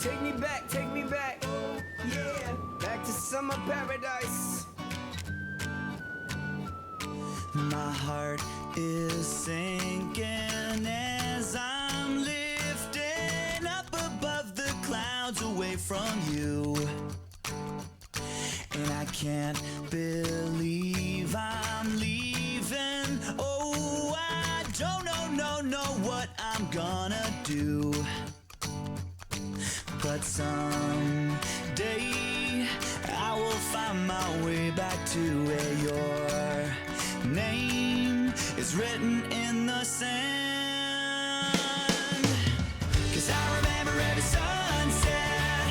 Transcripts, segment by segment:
take me back, yeah, back to summer paradise. My heart is sinking as I'm lifting up above the clouds away from you. And I can't believe I'm leaving. Oh, I don't know what I'm gonna do. But someday I will find my way back to where your name is written in the sand. 'Cause I remember every sunset,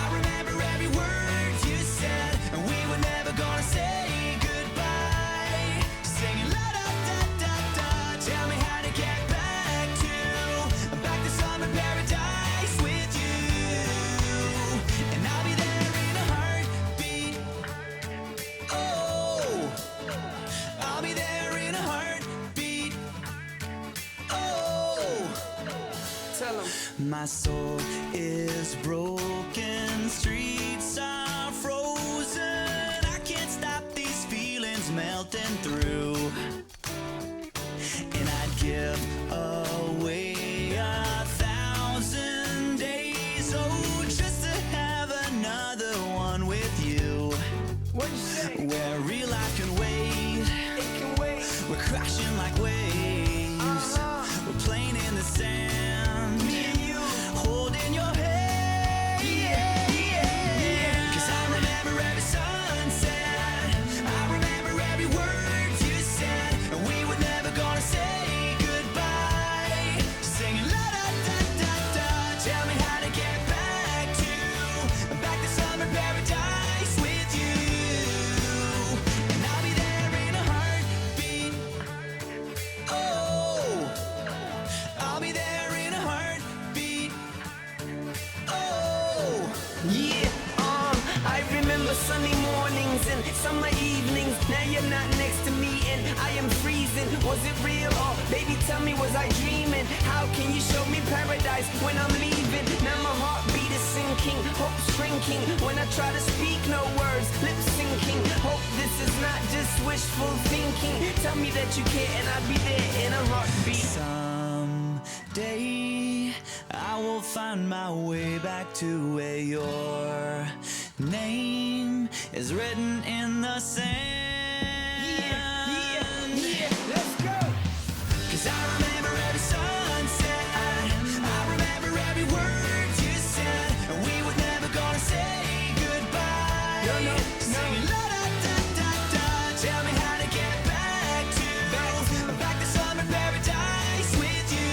I remember every word you said, and we were never gonna say goodbye. Singing la da da da da, tell me how to get back to summer paradise with you. And I'll be there in a heartbeat. Oh, I'll be there in a heartbeat. Oh, Tell 'em. my soul is broken, streets are frozen. I can't stop these feelings melting through. And I'd give away 1,000 days, oh, just to have another one with you. What'd you say? Where real life can wait, It can wait. we're crashing like waves. We're playing in the sand, Me and you. holding your hand. Yeah. 'Cause I remember every sunset, I remember every word you said, and we were never gonna say goodbye. Singing la da da da da, tell me how to get back to summer paradise with you. And I'll be there in a heartbeat. Oh, I'll be there in a heartbeat. Oh, Yeah, I remember sunny mornings and summer evenings. Now you're not next to me and I am freezing. Was it real or baby tell me was I dreaming? How can you show me paradise when I'm leaving? Now my heartbeat is sinking, hope shrinking. When I try to speak, no words, lip syncing. Hope this is not just wishful thinking. Tell me that you care and I'll be there in a heartbeat. someday I will find my way back to where your name is written in the sand. Yeah, let's go. 'Cause I remember every sunset, I remember every word you said, and we were never gonna say goodbye. No. Singing la da da da da, tell me how to get back to summer paradise with you.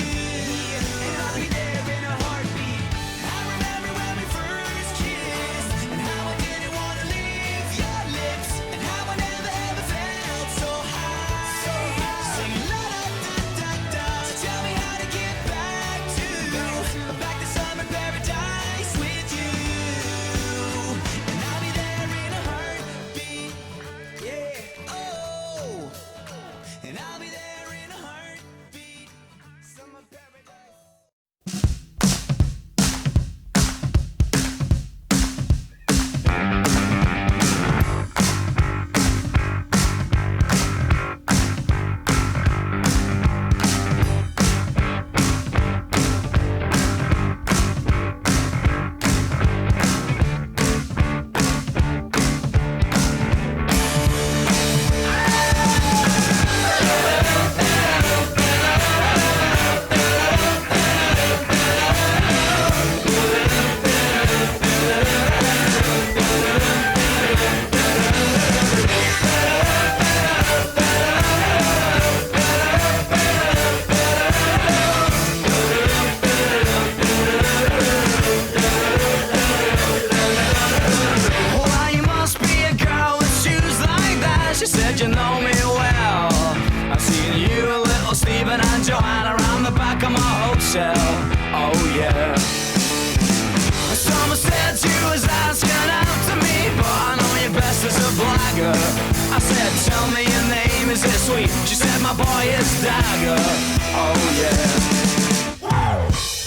And I'll be there in a heartbeat. I remember when we first kissed, and how I didn't want to leave your lips, and how I never ever felt so high. Singing la da da da da, tell me how to get back to summer paradise with you. And I'll be there in a heartbeat. Yeah. Oh, and I'll be there in a heartbeat. Summer paradise. Well, you must be a girl with shoes like that. She said you know me well. I've seen you, little Stephen and Joanna around the back of my hotel. Oh yeah. Someone said you was asking out to me, but I know you best as a blagger. I said, tell me your name, is it sweet? She said, my boy is Dagger. Oh yeah.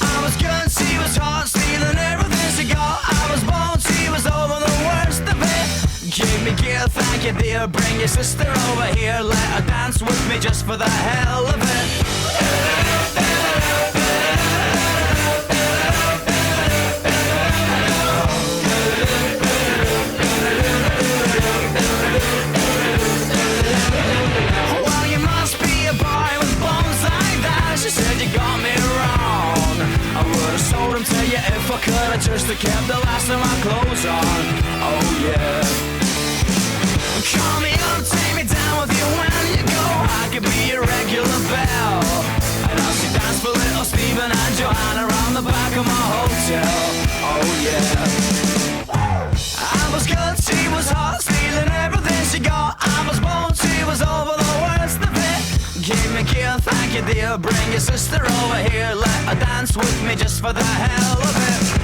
I was good, she was hot, stealing everything she you, dear. Bring your sister over here. Let her dance with me just for the hell of it. Well, you must be a boy with bones like that. She said you got me wrong. I would've sold him to you if I could. I just kept the last of my clothes on. Oh yeah. Call me up, take me down with you when you go. I could be your regular belle. And I'll see dance for little Stephen and Joanna around the back of my hotel. Oh yeah. I was good, she was hot, stealing everything she got. I was bold, she was over the worst of it. Give me a kiss, thank you dear. Bring your sister over here. Let her dance with me just for the hell of it.